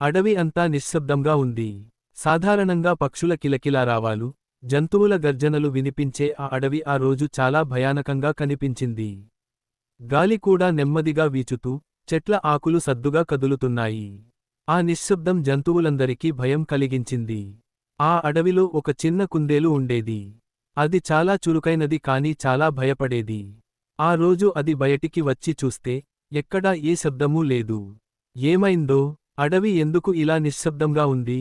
అడవి అంతా నిశ్శబ్దంగా ఉంది. సాధారణంగా పక్షుల కిలకిలారావాలు, జంతువుల గర్జనలు వినిపించే ఆ అడవి ఆ రోజు చాలా భయానకంగా కనిపించింది. గాలి కూడా నెమ్మదిగా వీచుతూ, చెట్ల ఆకులు సద్దుగా కదులుతున్నాయి. ఆ నిశ్శబ్దం జంతువులందరికీ భయం కలిగించింది. ఆ అడవిలో ఒక చిన్న కుందేలు ఉండేది. అది చాలా చురుకైనది కానీ చాలా భయపడేది. ఆ రోజు అది బయటికి వచ్చి చూస్తే, ఎక్కడా ఏ శబ్దమూ లేదు. ఏమైందో, అడవి ఎందుకు ఇలా నిశ్శబ్దంగా ఉంది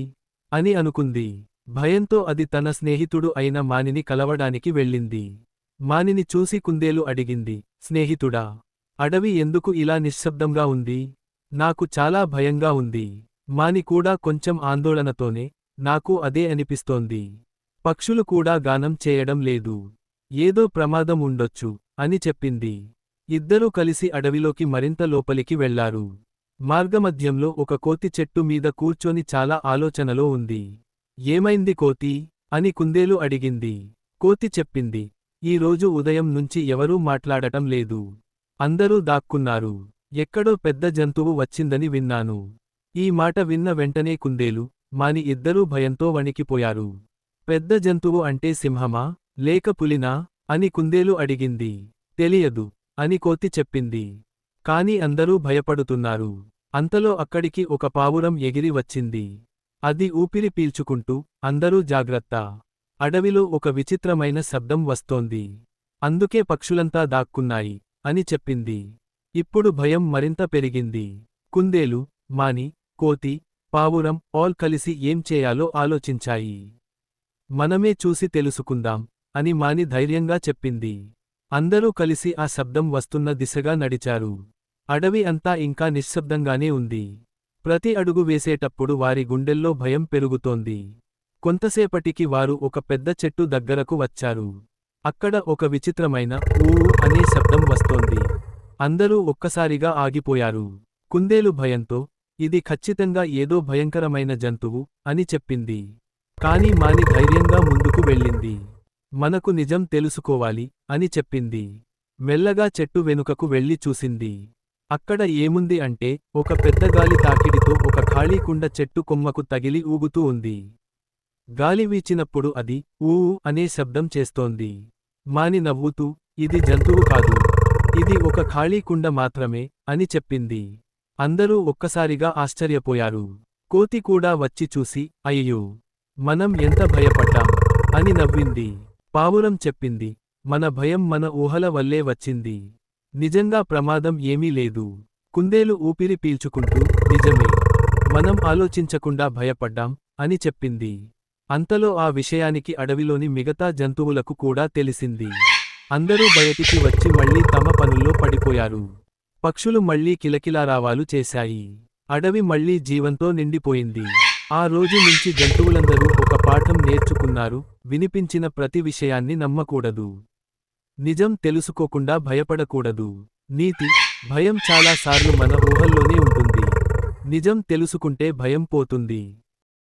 అని అనుకుంది. భయంతో అది తన స్నేహితుడు అయిన మానిని కలవడానికి వెళ్ళింది. మానిని చూసి కుందేలు అడిగింది, స్నేహితుడా, అడవి ఎందుకు ఇలా నిశ్శబ్దంగా ఉంది? నాకు చాలా భయంగా ఉంది. మాని కూడా కొంచెం ఆందోళనతోనే, నాకు అదే అనిపిస్తోంది. పక్షులు కూడా గానం చేయడం లేదు. ఏదో ప్రమాదం ఉండొచ్చు అని చెప్పింది. ఇద్దరూ కలిసి అడవిలోకి మరింత లోపలికి వెళ్లారు. మార్గమధ్యంలో ఒక కోతి చెట్టు మీద కూర్చొని చాలా ఆలోచనలో ఉంది. ఏమైంది కోతీ అని కుందేలు అడిగింది. కోతి చెప్పింది, ఈ రోజు ఉదయం నుంచి ఎవరూ మాట్లాడటం లేదు. అందరూ దాక్కున్నారు. ఎక్కడో పెద్ద జంతువు వచ్చిందని విన్నాను. ఈ మాట విన్న వెంటనే కుందేలు, మాని ఇద్దరూ భయంతో వణికిపోయారు. పెద్ద జంతువు అంటే సింహమా, లేక పులినా అని కుందేలు అడిగింది. తెలియదు అని కోతి చెప్పింది. కాని అందరూ భయపడుతున్నారు. అంతలో అక్కడికి ఒక పావురం ఎగిరి వచ్చింది. అది ఊపిరి పీల్చుకుంటూ, అందరూ జాగ్రత్త, అడవిలో ఒక విచిత్రమైన శబ్దం వస్తోంది. అందుకే పక్షులంతా దాక్కున్నాయి అని చెప్పింది. ఇప్పుడు భయం మరింత పెరిగింది. కుందేలు, మాని, కోతి, పావురం ఆల్ కలిసి ఏం చేయాలో ఆలోచించాయి. మనమే చూసి తెలుసుకుందాం అని మాని ధైర్యంగా చెప్పింది. అందరూ కలిసి ఆ శబ్దం వస్తున్న దిశగా నడిచారు. అడవి అంతా ఇంకా నిశ్శబ్దంగానే ఉంది. ప్రతి అడుగు వేసేటప్పుడు వారి గుండెల్లో భయం పెరుగుతోంది. కొంతసేపటికి వారు ఒక పెద్ద చెట్టు దగ్గరకు వచ్చారు. అక్కడ ఒక విచిత్రమైన ఊ అనే శబ్దం వస్తోంది. అందరూ ఒక్కసారిగా ఆగిపోయారు. కుందేలు భయంతో, ఇది ఖచ్చితంగా ఏదో భయంకరమైన జంతువు అని చెప్పింది. కాని మాని ధైర్యంగా ముందుకు వెళ్ళింది. మనకు నిజం తెలుసుకోవాలి అని చెప్పింది. మెల్లగా చెట్టు వెనుకకు వెళ్లి చూసింది. అక్కడ ఏముంది అంటే, ఒక పెద్ద గాలి తాకిడితో ఒక ఖాళీ కుండ చెట్టు కొమ్మకు తగిలి ఊగుతూ ఉంది. గాలి వీచినప్పుడు అది ఊ అనే శబ్దం చేస్తోంది. మాని నవ్వుతూ, ఇది జంతువు కాదు, ఇది ఒక ఖాళీ కుండ మాత్రమే అని చెప్పింది. అందరూ ఒక్కసారిగా ఆశ్చర్యపోయారు. కోతి కూడా వచ్చి చూసి, అయ్యో, మనం ఎంత భయపడ్డాం అని నవ్వింది. పావురం చెప్పింది, మన భయం మన ఊహల వల్లే వచ్చింది. నిజంగా ప్రమాదం ఏమీ లేదు. కుందేలు ఊపిరి పీల్చుకుంటూ, నిజమే, మనం ఆలోచించకుండా భయపడ్డాం అని చెప్పింది. అంతలో ఆ విషయానికి అడవిలోని మిగతా జంతువులకు కూడా తెలిసింది. అందరూ బయటికి వచ్చి మళ్లీ తమ పనుల్లో పడిపోయారు. పక్షులు మళ్లీ కిలకిలారావాలు చేశాయి. అడవి మళ్లీ జీవంతో నిండిపోయింది. ఆ రోజు నుంచి జంతువులందరూ ఒక పాఠం నేర్చుకున్నారు, వినిపించిన ప్రతి విషయాన్ని నమ్మకూడదు. నిజం తెలుసుకోకుండా భయపడకూడదు. నీతి, భయం చాలా సార్లు మన ఊహల్లోనే ఉంటుంది. నిజం తెలుసుకుంటే భయం పోతుంది.